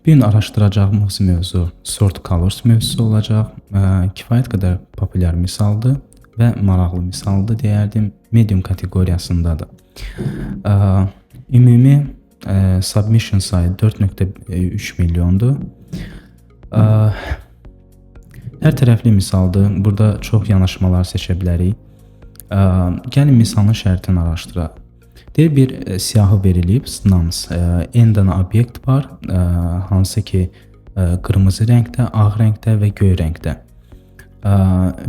Bir gün araşdıracağımız mövzu sort colors mövzusu olacaq. Kifayət qədər populyar misaldır və maraqlı misaldır deyərdim. Medium kateqoriyasındadır. Ümumi submission sayı 4.3 milyondur. Hər tərəfli misaldır. Burada çox yanaşmalar seçə bilərik. Gəlin misalın şərtini araşdıraq. Deyir bir siyahı verilib, nams, n dənə obyekt var, hansı ki qırmızı rəngdə, ağ rəngdə və göy rəngdə.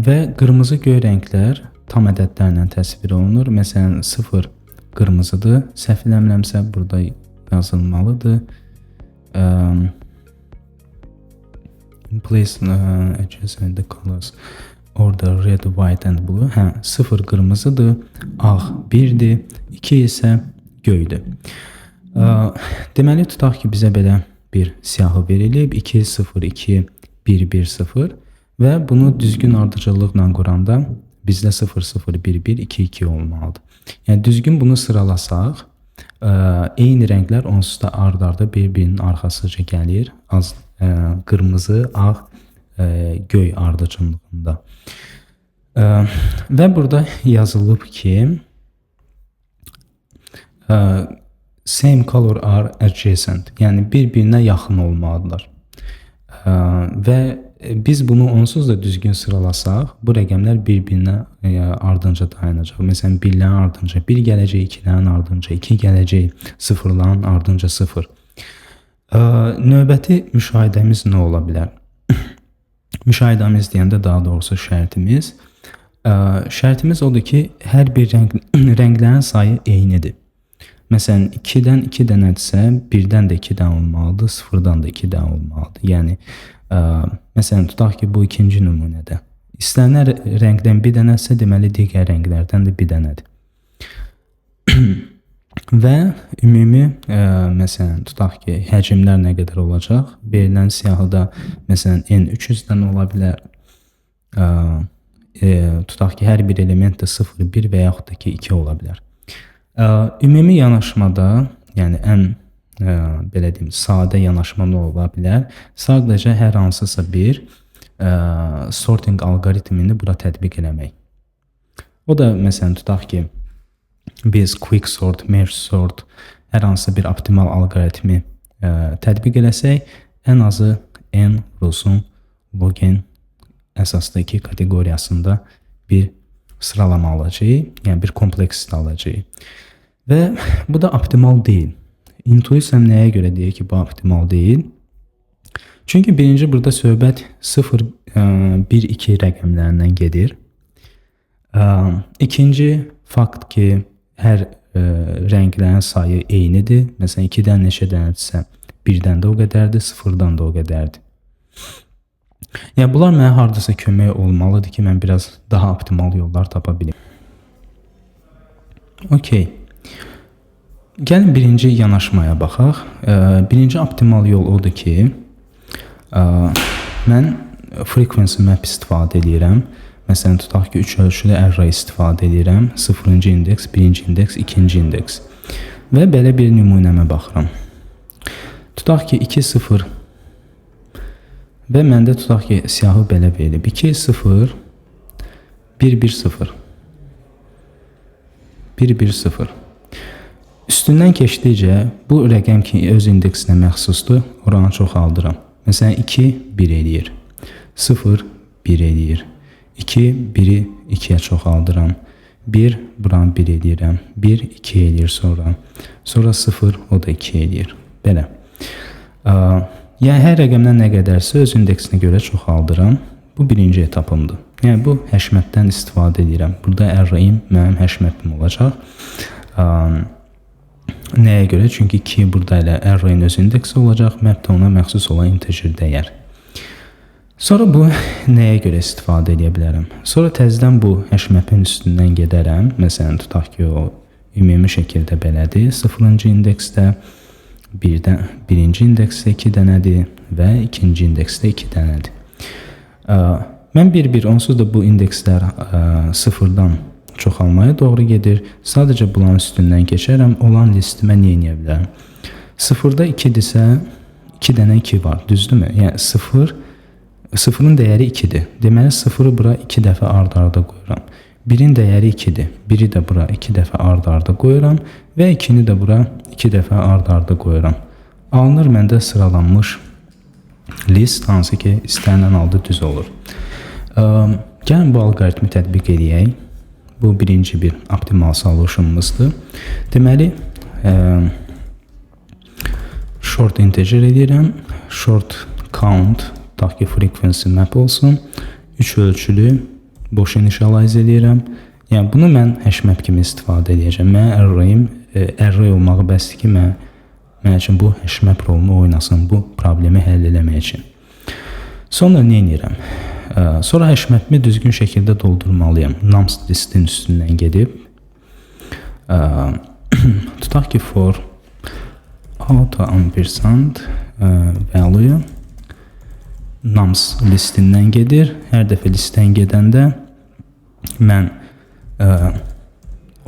Və qırmızı göy rənglər tam ədədlərlə təsvir olunur. Məsələn 0 qırmızıdır. Səhv eləmirəmsə burada yazılmalıdır. Place adjacent the colors order red, white and blue. 0 qırmızıdır, ağ 1-dir, 2 isə göydür. Deməli tutaq ki bizə belə bir siyahı verilib 2 0 2 1 1 0 və bunu düzgün ardıcıllıqla quranda bizdə 0 0 1 1 2 2 olmalıdır. Yəni düzgün bunu sıralasaq, eyni rənglər onsuz da ard-arda bir-birinin arxasıca gəlir. Az qırmızı, ağ, göy ardıcıllığında. Və burada yazılıb ki same color are adjacent, yəni bir-birinə yaxın olmalıdırlar. Və biz bunu onsuz da düzgün sıralasaq, bu rəqəmlər bir-birinə ardınca dayanacaq. Məsələn 1-lərin ardınca 1 gələcək, 2-lərin ardınca 2 gələcək, 0-ların ardınca 0. Növbəti müşahidəmiz nə ola bilər? Müşahidəmiz deyəndə daha doğrusu şərtimiz. Şərtimiz odur ki, hər bir rənglərin sayı eynidir. Məsələn 2-dən 2 dənədirsə, 1-dən də 2 dənə olmalıdır, 0-dan da 2 dənə olmalıdır. Yəni məsələn tutaq ki, bu ikinci nümunədə istənilən rəngdən bir dənədirsə, deməli digər rənglərdən də bir dənədir. Və ümumi məsələn tutaq ki, həcmlər nə qədər olacaq? Verilən siyahıda məsələn n 300 dənə ola bilər. Tutaq ki, hər bir element də 0, 1 və yaxud da ki 2 ola bilər. Ümumi yanaşmada, yəni ən belə deyim, sadə yanaşma nə ola bilər? Sadəcə hər hansısa bir sorting alqoritmini bura tətbiq eləmək. O da məsələn tutaq ki, biz quick sort, merge sort, hər hansı bir optimal alqoritmi tətbiq eləsək, ən azı n vurulsun log n əsasda 2 kateqoriyasında bir sıralama alacağıq, yəni bir kompleksist alacağıq. Və bu da optimal deyil. İntuisiyam nəyə görə deyir ki, bu optimal deyil? Çünki birinci burada söhbət 0, 1, 2 rəqəmlərindən gedir. İkinci fakt ki, hər rənglərin sayı eynidir. Məsələn 2-dən neçə dənədirsə, 1-dən də o qədərdir, 0-dan da o qədərdir. Yəni bunlar mənə hardasa kömək olmalıdır ki, mən biraz daha optimal yollar tapa bilim. Okey. Gəlin birinci yanaşmaya baxaq. Birinci optimal yol odur ki, mən frequency map istifadə edirəm. Məsələn tutaq ki, 3 ölçülü array istifadə edirəm. 0-cı indeks, 1-ci indeks, 2-ci indeks. Və belə bir nümunəmə baxıram. Tutaq ki 2 0 və məndə tutaq ki siyahı belə verilib. 2 0 1 1 0 1 1 0. Üstündən keçdikcə bu rəqəm ki öz indeksinə məxsusdur, oranı çoxaldıram. Məsələn 2 1 eləyir. 0 1 eləyir. 2 1-i 2-yə çoxaldıram. 1 buranı 1 eləyirəm. 1 2 eləyir sonra. Sonra 0 o da 2 eləyir. Belə. Yəni hər rəqəmdən nə qədərsə öz indeksinə görə çoxaldıram. Bu birinci etapımdır. Yəni bu həşmətdən istifadə edirəm. Burada arrayim mənim həşmətim olacaq. Nəyə görə? Çünki 2 burada elə arrayın öz indeksi olacaq. Map də ona məxsus olan integer dəyər. Sonra bu nəyə görə istifadə edə bilərəm? Sonra təzədən bu həşmətin üstündən gedərəm. Məsələn tutaq ki o ümumi şəkildə belədir. 0-cı indeksdə 1-ci indeksdə 2 dənədir və 2-ci indeksdə 2 dənədir. Mən bir-bir onsuz da bu indekslər 0-dan çoxalmaya doğru gedir. Sadəcə bunların üstündən keçərəm. Olan listimi nə edə bilərəm? 0-da 2-dirsə 2 dənə 2 var, düzdürmü? Yəni 0, sıfırın dəyəri 2-dir. Deməli 0-ı bura 2 dəfə ard-arda qoyuram. 1-in dəyəri 2-dir. 1-i də bura 2 dəfə ard-arda qoyuram və 2-ni də bura 2 dəfə ard-arda qoyuram. Alınır məndə sıralanmış list, hansı ki, istənilən halda düz olur. Gəlin bu alqoritmi tətbiq edək. Bu birinci bir optimal solutionumuzdur. Deməli, short integer edirəm. Short count, tutaq ki, frequency map olsun. 3 ölçülü boş initialize edirəm. Yəni, bunu mən hash map kimi istifadə edəcəm. Mən array olmağı bəsdir ki, mən üçün bu hash map rolunu oynasın, bu problemi həll eləmək üçün. Sonra nə edirəm? Sonra hash map'imi düzgün şəkildə doldurmalıyam. Nums listin üstündən gedib tutaq ki, for auto ampersand value nums listindən gedir. Hər dəfə listdən gedəndə mən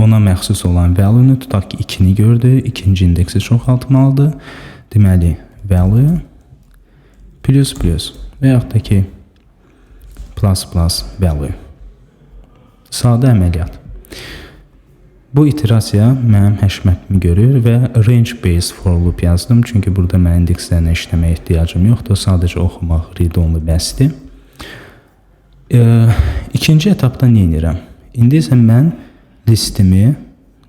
ona məxsus olan value-nu tutaq ki, 2-ni gördü. İkinci indeksi çoxaltmalıdır. Deməli, value plus plus və yaxud da ki, plus plus value. Sadə əməliyyat. Bu iterasiya mənim hash map'imi görür və range based for loop yazdım. Çünki burada mən indekslərlə işləməyə ehtiyacım yoxdur. Sadəcə oxumaq, read only bəsdir. İkinci etapda nə edirəm? İndi isə mən listimi,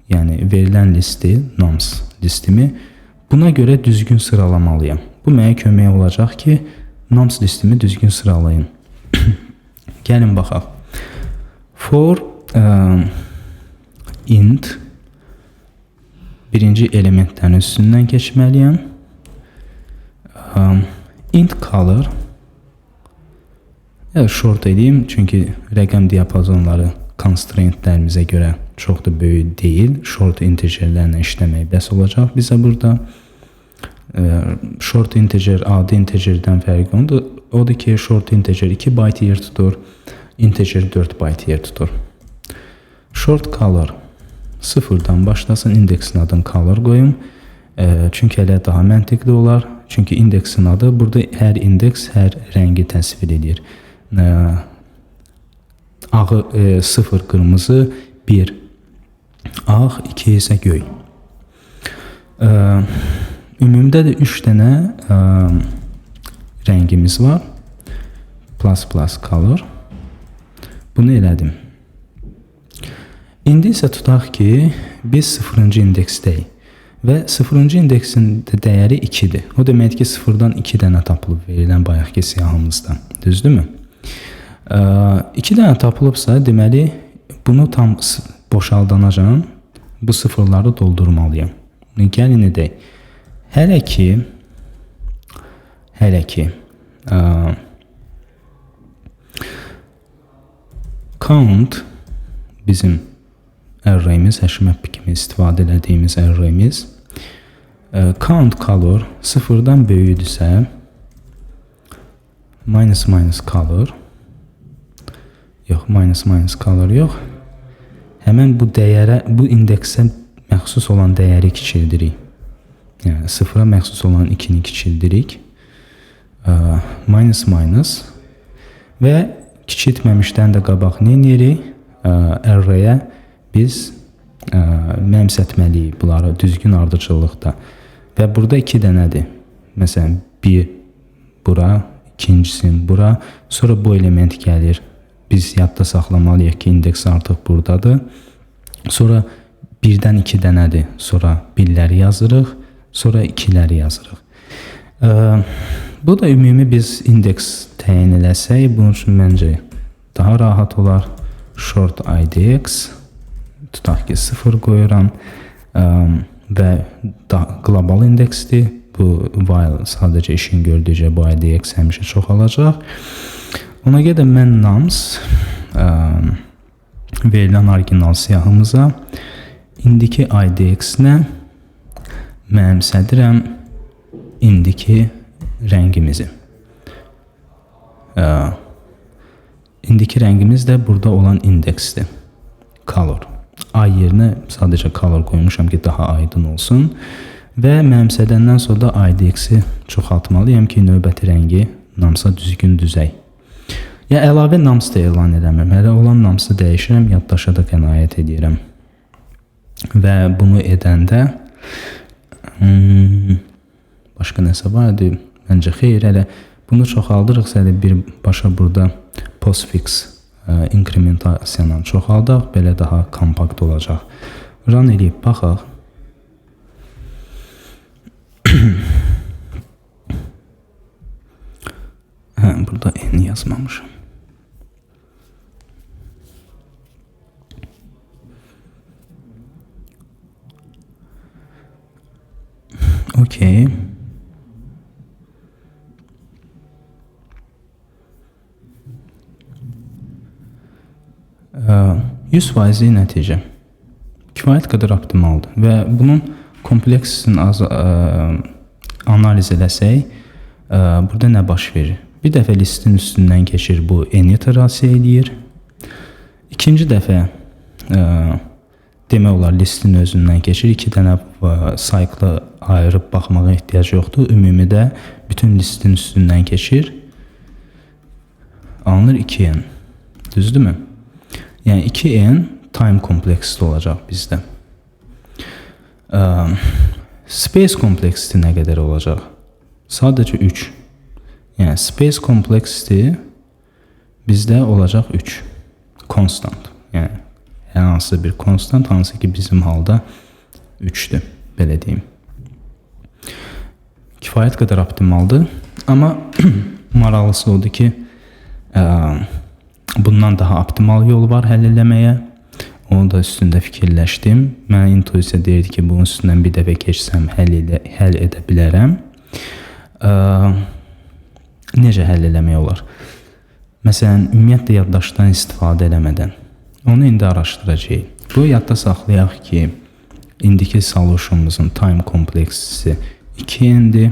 yəni verilən listi, nums listimi buna görə düzgün sıralamalıyam. Bu mənə kömək olacaq ki, nums listimi düzgün sıralayın. Gəlin baxaq. For int birinci elementlərin üstündən keçməliyəm. Int color short edeyim, çünki rəqəm diapazonları constraintlərimizə görə çox da böyük deyil. Short integerlərlə işləmək bəs olacaq bizə burada. Short integer adi integerdən fərqi odur ki, short integer 2 byte yer tutur, integer 4 byte yer tutur. Short color sıfırdan başlasın, indeksin adını color qoyum. Çünki elə daha məntiqli olar. Çünki indeksin adı burada hər indeks hər rəngi təsvir edir. Sıfır qırmızı, 1 ağ, 2 isə göy. Ümumda da 3 dənə rəngimiz var. Plus plus color. Bunu elədim. İndi isə tutaq ki, biz 0-cı indeksdəyik və 0-cı indeksin dəyəri 2-dir. O demək ki, 0-dan 2 dənə tapılıb verilən bayaqki siyahımızdan. Düzdürmü? 2 dənə tapılıbsa, deməli, bunu tam boşaldanacan bu sıfırları doldurmalıyam. Gəlin edək. Hələ ki count bizim array'miz, hash map kimi istifadə etdiyimiz array'miz count color sıfırdan böyüdürsə minus color yox, minus color yox, həmən bu dəyərə, bu indeksə məxsus olan dəyəri kiçildirik. Yəni sıfıra məxsus olan 2-ni kiçildirik. Minus və kiçiltməmişdən də qabaq nə edirik? Array'ə biz mənimsətməliyik bunları düzgün ardıcıllıqda. Və burada 2 dənədir. Məsələn, bir bura, ikincisi bura, sonra bu element gəlir. Biz yadda saxlamalıyıq ki, indeks artıq buradadır. Sonra 1-dən 2 dənədir. Sonra 1-ləri yazırıq. Sonra 2-ləri yazırıq. Bu da ümumi biz indeks təyin eləsək, bunun üçün məncə daha rahat olar. Short IDX, tutaq ki 0 qoyuram və qlobal indeksdir. Bu while sadəcə işin gördükcə bu IDX həmişə çoxalacaq. Ona görə mən nums verilən orijinal siyahımıza indiki IDX-nə mənimsədirəm indiki rəngimizi. İndiki rəngimiz də burada olan indeksdir. Color. Ay yerinə sadəcə color qoymuşam ki, daha aydın olsun. və mənimsədəndən sonra da IDX-i çoxaltmalıyam ki, növbəti rəngi namsa düzgün düzək. Ya əlavə nams da elan eləmirəm. Hələ olan namsı dəyişirəm, yaddaşa da qənaət edirəm. Və bunu edəndə başqa nəsə var idi? Məncə xeyr, hələ bunu çoxaldırıqsa hələ birbaşa burada postfix inkrementasiyanla çoxaldaq, belə daha kompakt olacaq. Run eləyib baxaq. Burada n yazmamışam. Okey. %100 nəticə kifayət qədər optimaldır və bunun kompleksini analiz eləsək, burada nə baş verir? Bir dəfə listin üstündən keçir, bu n iterasiya eləyir. İkinci dəfə demək olar listin özündən keçir. 2 dənə cycle ayırıb baxmağa ehtiyac yoxdur. Ümumidə bütün listin üstündən keçir. Alınır 2n. Düzdürmü? Yəni 2n time kompleksli olacaq bizdə. Space kompleksli nə qədər olacaq? Sadəcə 3. Yəni space kompleksli bizdə olacaq 3. Constant. Yəni hər hansı bir konstant, hansı ki bizim halda 3'dür, belə deyim. Kifayət qədər optimaldır, amma maraqlısı odur ki, bundan daha optimal yol var həll eləməyə. Onu da üstündə fikirləşdim. Mənə intuisiya deyirdi ki, bunun üstündən bir dəfə keçsəm həll edə bilərəm. Necə həll eləmək olar? Məsələn, ümumiyyətlə yaddaşdan istifadə eləmədən. Onu indi araşdıracağıq. Bu yadda saxlayaq ki, indiki solutionumuzun time kompleksisi 2n'dir,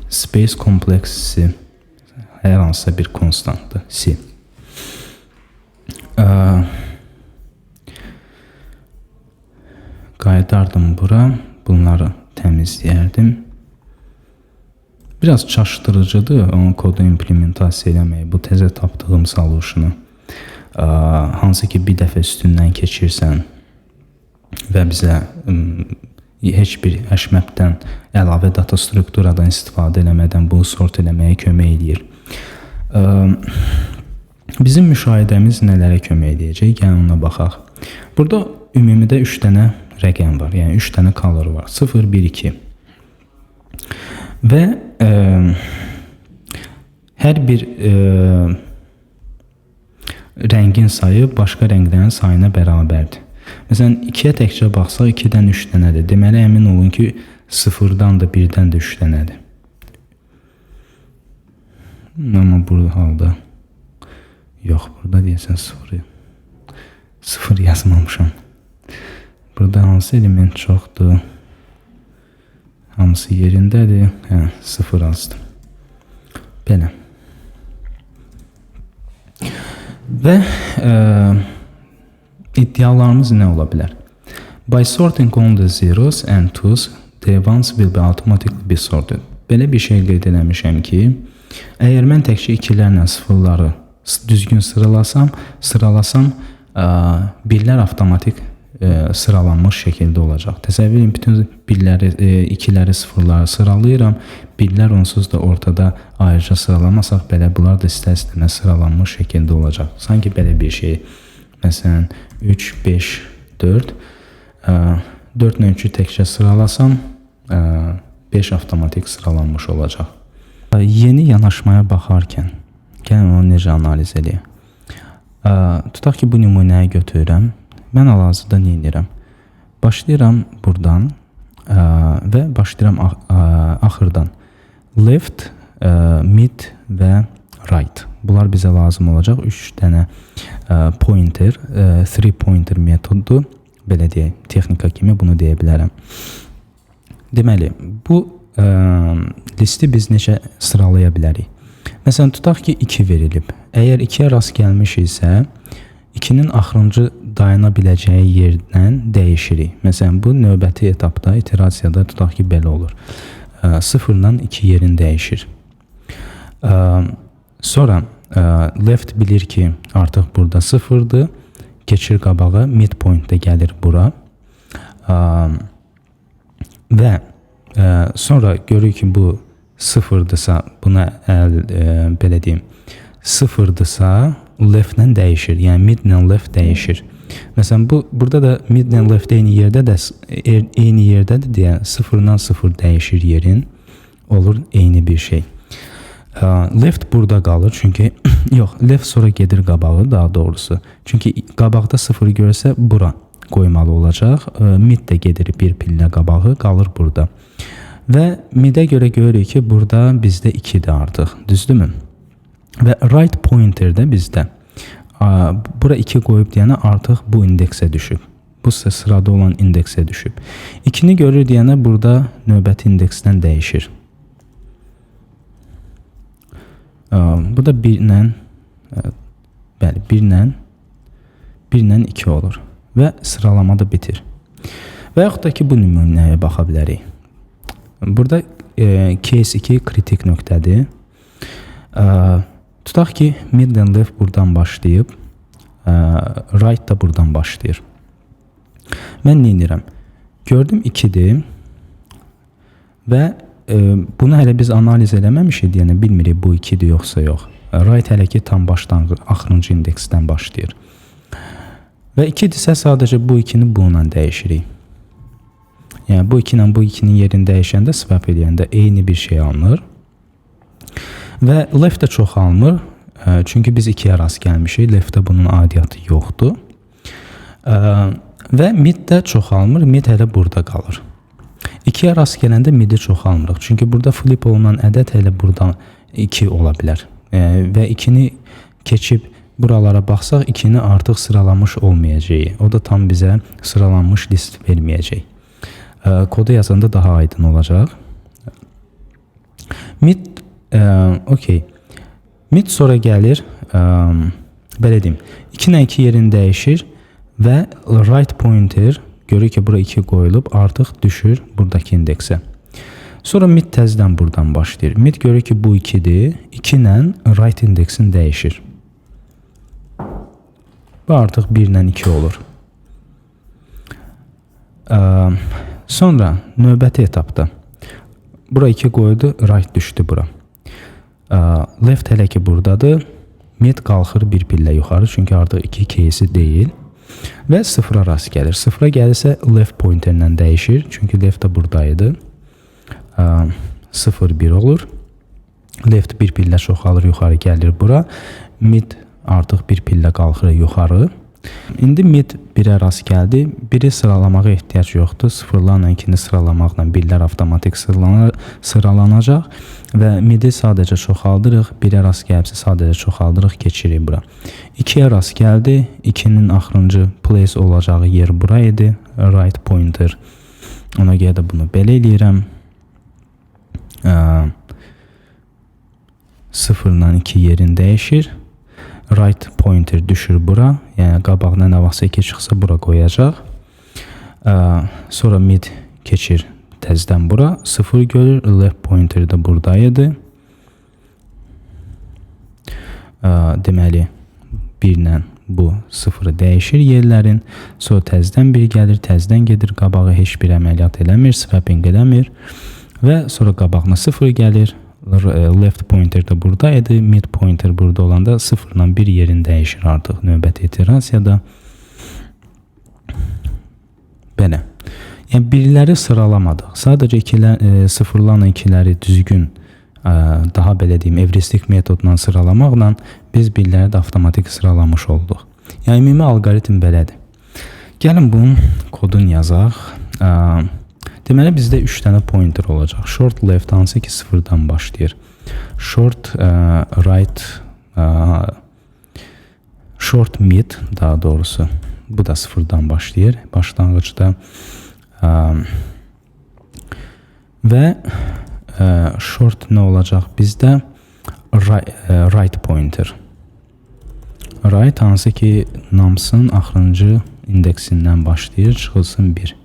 space kompleksisi hər hansısa bir konstantdır, c. Qayıdardım bura, bunları təmizləyərdim. Biraz çaşdırıcıdır onun kodu implementasiya eləmək, bu təzə tapdığım solutionu. Hansı ki bir dəfə üstündən keçirsən və bizə heç bir HMAP-dən əlavə data strukturadan istifadə eləmədən bunu sort eləməyə kömək edir. Bizim müşahidəmiz nələrə kömək edəcək? Gəlin ona baxaq. Burada ümumidə 3 dənə rəqəm var, yəni 3 dənə color var. 0, 1, 2. Və hər bir rəngin sayı başqa rənglərin sayına bərabərdir. Məsələn, 2-yə təkcə baxsaq 2-dən 3 dənədir. Deməli, əmin olun ki, 0-dan da 1-dən də 3 dənədir. Amma burada halda yox, burada deyəsən 0 yazmamışam. Burada hansı element çoxdur? Hamısı yerindədir. 0 azdır. Belə. Və iddialarımız nə ola bilər? By sorting on the zeros and twos, the ones will be automatically be sorted. Belə bir şey qeyd eləmişəm ki, əgər mən təkcə 2-lərlə 0-ları düzgün sıralasam, birlər avtomatik sıralanmış şəkildə olacaq. Təsəvvür edin, bütün birləri, 2-ləri, 0-ları sıralayıram. Birlər onsuz da ortada ayrıca sıralamasaq belə bunlar da istər-istəməz sıralanmış şəkildə olacaq. Sanki belə bir şey. Məsələn, 3, 5, 4. 4 ilə 3-ü təkcə sıralasam, 5 avtomatik sıralanmış olacaq. Yeni yanaşmaya baxarkən, gəlin onu necə analiz edəyək. Tutaq ki, bu nümunəyi götürürəm. Mən hal-hazırda nə edirəm? Başlayıram buradan və başlayıram axırdan. Left, mid və right. Bunlar bizə lazım olacaq. 3 dənə pointer, 3 pointer metodu, belə deyək, texnika kimi bunu deyə bilərəm. Deməli, bu listi biz necə sıralaya bilərik? Məsələn, tutaq ki, 2 verilib. Əgər 2-yə rast gəlmişiksə, 2-nin axırıncı dayana biləcəyi yerdən dəyişirik. Məsələn, bu növbəti etapda, iterasiyada tutaq ki, belə olur. 0-dan 2 yerin dəyişir. Sonra left bilir ki, artıq burada 0-dır. Keçir qabağa, midpoint də gəlir bura. Və sonra görür ki, bu 0-dırsa, buna belə deyim, 0-dırsa leftlə dəyişir. Yəni midlə left dəyişir. Məsələn, burada da midlə left eyni yerdədir deyə 0-dan 0 dəyişir yerin. Olur eyni bir şey. Left burada qalır çünki yox, left sonra gedir qabağı daha doğrusu. Çünki qabaqda 0 görsə bura qoymalı olacaq. Mid də gedir bir pillə qabağı, qalır burada. Və mid'ə görə görürük ki, burada bizdə 2-dir artıq, düzdürmü? Və right pointer də bizdə. Bura 2 qoyub deyənə artıq bu indeksə düşüb. Bu sırada olan indeksə düşüb. 2-ni görür deyənə burada növbəti indeksdən dəyişir. Bu da 1-lə, bəli, 1-lə 2 olur. Və sıralama da bitir. Və yaxud da ki, bu nümunəyə baxa bilərik. Burada case 2 kritik nöqtədir. Tutaq ki, mid and left buradan başlayıb, right da buradan başlayır. Mən nə edirəm? Gördüm 2-dir və bunu hələ biz analiz eləməmişik, yəni bilmirik bu 2-dir yoxsa yox. Right hələ ki tam başlanğıc, axırıncı indeksdən başlayır. Və 2-dirsə sadəcə bu 2-ni bununla dəyişirik. Yəni bu 2 ilə bu 2-nin yerini dəyişəndə, swap edəndə eyni bir şey alınır. Və left də çoxalmır. Çünki biz 2-yə rast gəlmişik. Leftdə bunun adiyyatı yoxdur. Və mid də çoxalmır. Mid hələ burada qalır. 2-yə rast gələndə midi çoxalmırıq. Çünki burada flip olunan ədəd hələ burada 2 ola bilər. Və 2-ni keçib buralara baxsaq 2-ni artıq sıralamış olmayacaq. O da tam bizə sıralanmış list verməyəcək. Kodu yazanda daha aydın olacaq. Mid, okey. Mid sonra gəlir, belə deyim, 2-lə 2 yerini dəyişir və right pointer görür ki, bura 2 qoyulub, artıq düşür buradakı indeksə. Sonra mid təzdən buradan başlayır. Mid görür ki, bu 2-dir. 2-lə right indeksin dəyişir. Bu artıq 1-lə 2 olur. Sonra növbəti etapda bura 2 qoydu, right düşdü bura. Left hələ ki buradadır. Mid qalxır bir pillə yuxarı, çünki artıq 2 case'i deyil. Və 0-a rast gəlir. 0-a gəlirsə left pointerlə dəyişir, çünki left də buradaydı. 0-1 olur. Left bir pillə çoxalır, yuxarı gəlir bura. Mid artıq bir pillə qalxır yuxarı. İndi mid 1-ə rast gəldi. 1-i sıralamağa ehtiyac yoxdur. 0-larla 2-ni sıralamaqla 1-lər avtomatik sıralanacaq və midi sadəcə çoxaldırıq. 1-ə rast gəlibsə sadəcə çoxaldırıq, keçirik bura. 2-yə rast gəldi. 2-nin axırıncı place olacağı yer bura idi. Right pointer. Ona görə də bunu belə eləyirəm. 0-dan 2 yerini dəyişir. Right pointer düşür bura. Yəni qabağına nə vaxtsa 2 çıxsa bura qoyacaq. Sonra mid keçir təzdən bura. 0 görür. Left pointer də buradaydı. Deməli 1-lə bu 0-ı dəyişir yerlərin. Sonra təzdən 1 gəlir. Təzdən gedir qabağa, heç bir əməliyyat eləmir. Swapping eləmir. Və sonra qabağına 0 gəlir. Left pointer də buradaydı. Mid pointer burada olanda 0-la 1 yerini dəyişir artıq növbəti iterasiyada. Belə. Yəni birləri sıralamadıq. Sadəcə 0-larla 2-ləri düzgün, daha belə deyim, evristik metodla sıralamaqla biz birləri də avtomatik sıralamış olduq. Yəni ümumi alqoritm belədir. Gəlin bunun kodunu yazaq. Deməli bizdə 3 dənə pointer olacaq. Short left hansı ki 0-dan başlayır. Short right, short mid daha doğrusu. Bu da 0-dan başlayır başlanğıcda. Və short nə olacaq bizdə? Right pointer. right hansı ki nums'ın axırıncı indeksindən başlayır, çıxılsın 1.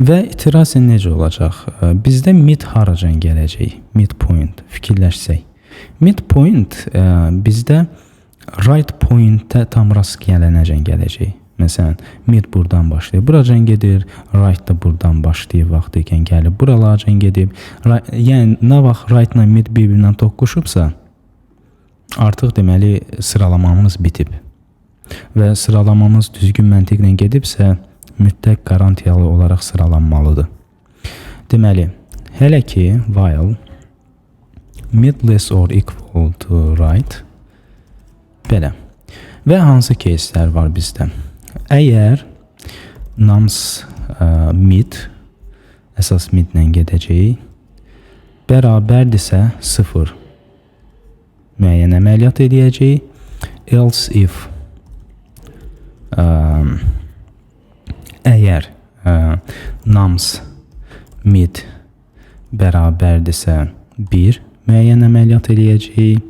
Və iterasiya necə olacaq? Bizdə mid haracan gələcək? Midpoint fikirləşsək. Midpoint bizdə right point-ə tam rast gələnəcən gələcək. Məsələn, mid buradan başlayır, buracan gedir, right da buradan başlayır, vaxtı ikən gəlib, buralarcan gedib. Yəni, nə vaxt right-la mid bir-birindən toqquşubsa, artıq deməli sıralamamız bitib. Və sıralamamız düzgün məntiqlə gedibsə, mütləq qarantiyalı olaraq sıralanmalıdır. Deməli, hələ ki, while mid less or equal to right belə. Və hansı case'lər var bizdə? Əgər nums mid, əsas midlə gedəcək, bərabərdirsə 0 müəyyən əməliyyat edəcək, else if əgər nums mid bərabərdirsə 1 müəyyən əməliyyat eləyəcək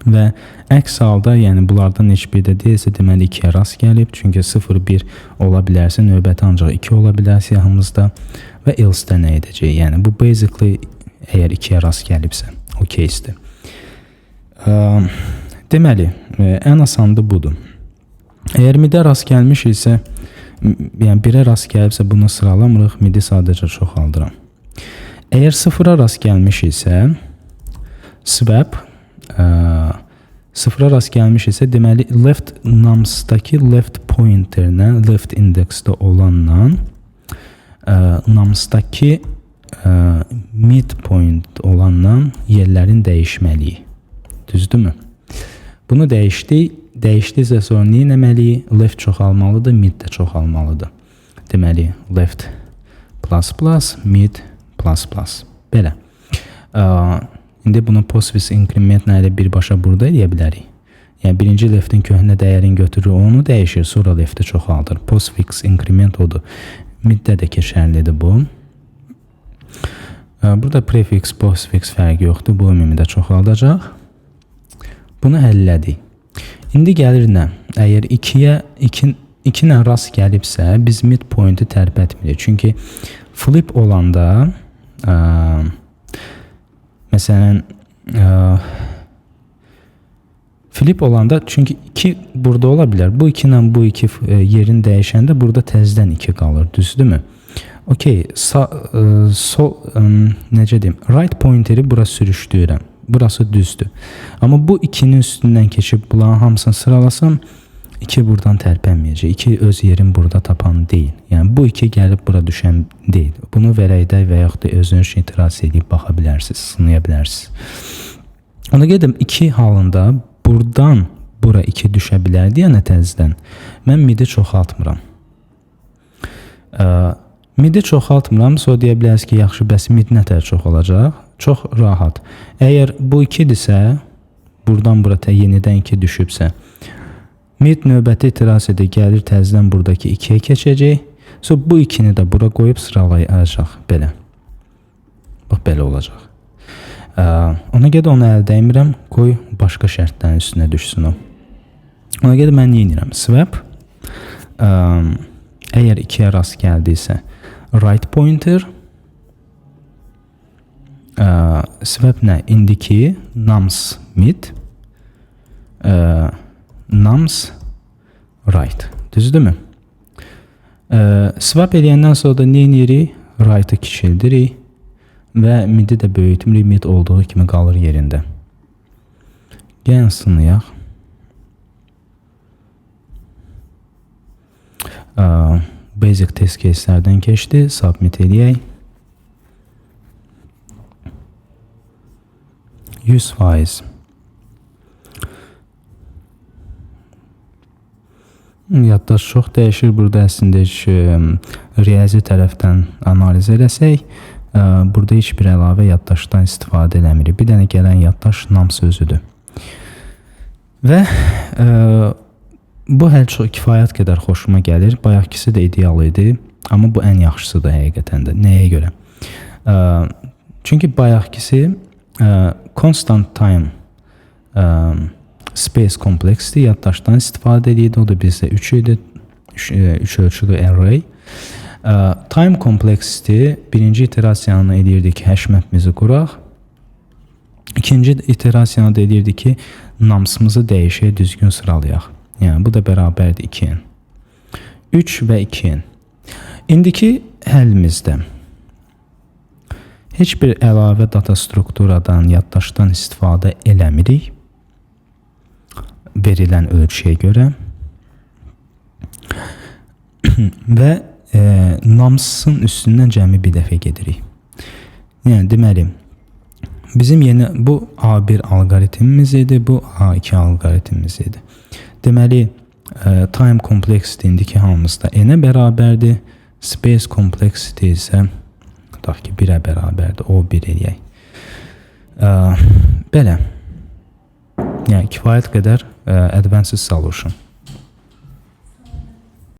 və əks halda, yəni bunlardan heç bir də deyilsə, deməli 2-yə rast gəlib, çünki 0-1 ola bilərsə, növbəti ancaq 2 ola bilər siyahımızda və else-də nə edəcək? Yəni bu basically əgər 2-yə rast gəlibsə, o case-dir. Deməli, ən asandı budur. Əgər midə rast gəlmişiksə, yəni 1-ə rast gəlibsə bunu sıralamırıq, midi sadəcə çoxaldıram. Əgər 0-a rast gəlmişiksə, swap 0-a rast gəlmişiksə, deməli left nums'dakı left pointerlə, left indexdə olanla nums'dakı midpoint olanla yerlərin dəyişməliyik. Düzdürmü? Bunu dəyişdiksə sonra nə etməliyik? Left çoxalmalıdır, mid də çoxalmalıdır. Deməli, left plus plus, mid plus plus. Belə. İndi bunu postfix incrementlə ilə birbaşa burada edə bilərik. Yəni, birinci leftin köhnə dəyərini götürür, onu dəyişir, sonra lefti çoxaldır. Postfix increment odur. Middə də keçərlidir bu. Burada prefix, postfix fərqi yoxdur. Bu ümumidə çoxaldacaq. Bunu həllədik. İndi gəlir nə? Əgər 2 ilə rast gəlibsə, biz midpoint'i tərpətmirik. Çünki flip olanda, məsələn, flip olanda, çünki 2 burada ola bilər. Bu 2 ilə bu 2 yerin dəyişəndə burada təzədən 2 qalır. Düzdürmü? Okey, necə deyim, right pointeri bura sürüşdürürəm. Burası düzdür. Amma bu 2-nin üstündən keçib bunların hamısını sıralasam, 2 buradan tərpənməyəcək. 2 öz yerin burada tapan deyil. Yəni, bu 2 gəlib bura düşən deyil. Bunu vərəkdə və yaxud da özünüz iterasiya edib baxa bilərsiniz, sınaya bilərsiniz. Ona gedim, 2 halında buradan bura 2 düşə bilər deyənə təzədən mən midi çoxaltmıram. Midi çoxaltmıram, sonra deyə bilərsiniz ki, yaxşı, bəs mid nətər çox olacaq? Çox rahat. Əgər bu 2-dirsə, buradan bura yenidən 2 düşübsə, mid növbəti iterasiyada gəlir təzədən buradakı 2-yə keçəcək. Sonra bu 2-ni də bura qoyub sıralayacaq. Belə. Bax, belə olacaq. Ona görə onu əl dəymirəm, qoy başqa şərtlərin üstünə düşsün o. Ona görə mən nə edirəm? Swap, əgər 2-yə rast gəldiysə, right pointer, swap nə? İndiki nums mid, nums right. Düzdürmü? Swap eləyəndən sonra da nə edirik? Right'ı kiçildirik və midi də böyütmürük, mid olduğu kimi qalır yerində. Gəlin sınayaq. Basic test case'lərdən keçdi. Submit eləyək. 100%. Yaddaş çox dəyişir. Burada əslində riyazi tərəfdən analiz eləsək, burada heç bir əlavə yaddaşdan istifadə eləmirik. Bir dənə gələn yaddaş nam sözüdür. Və bu həll çox kifayət qədər xoşuma gəlir. Bayaqkisi də ideal idi, amma bu ən yaxşısıdır həqiqətən də. Nəyə görə? Çünki bayaqkisi Constant time space complexity yaddaşdan istifadə edirdi. O da bizdə 3 idi. 3 ölçülü array. Time complexity birinci iterasiyanı edirdi ki, hash map'imizi quraq. İkinci iterasiyanı da edirdi ki, namsımızı dəyişəyə düzgün sıralayaq. Yəni bu da bərabərdir 2n. 3 və 2n. İndiki həllimizdə heç bir əlavə data strukturadan, yaddaşdan istifadə eləmirik verilən ölçüyə görə və namsın üstündən cəmi bir dəfə gedirik. Yəni deməli, bizim yeni bu A1 alqoritmimiz idi, bu A2 alqoritmimiz idi. Deməli, time complexity indiki hamımızda n-ə bərabərdir, space complexity isə tutaq ki 1-ə bərabərdir, o 1 eləyək. Belə, yəni kifayət qədər advanced solution.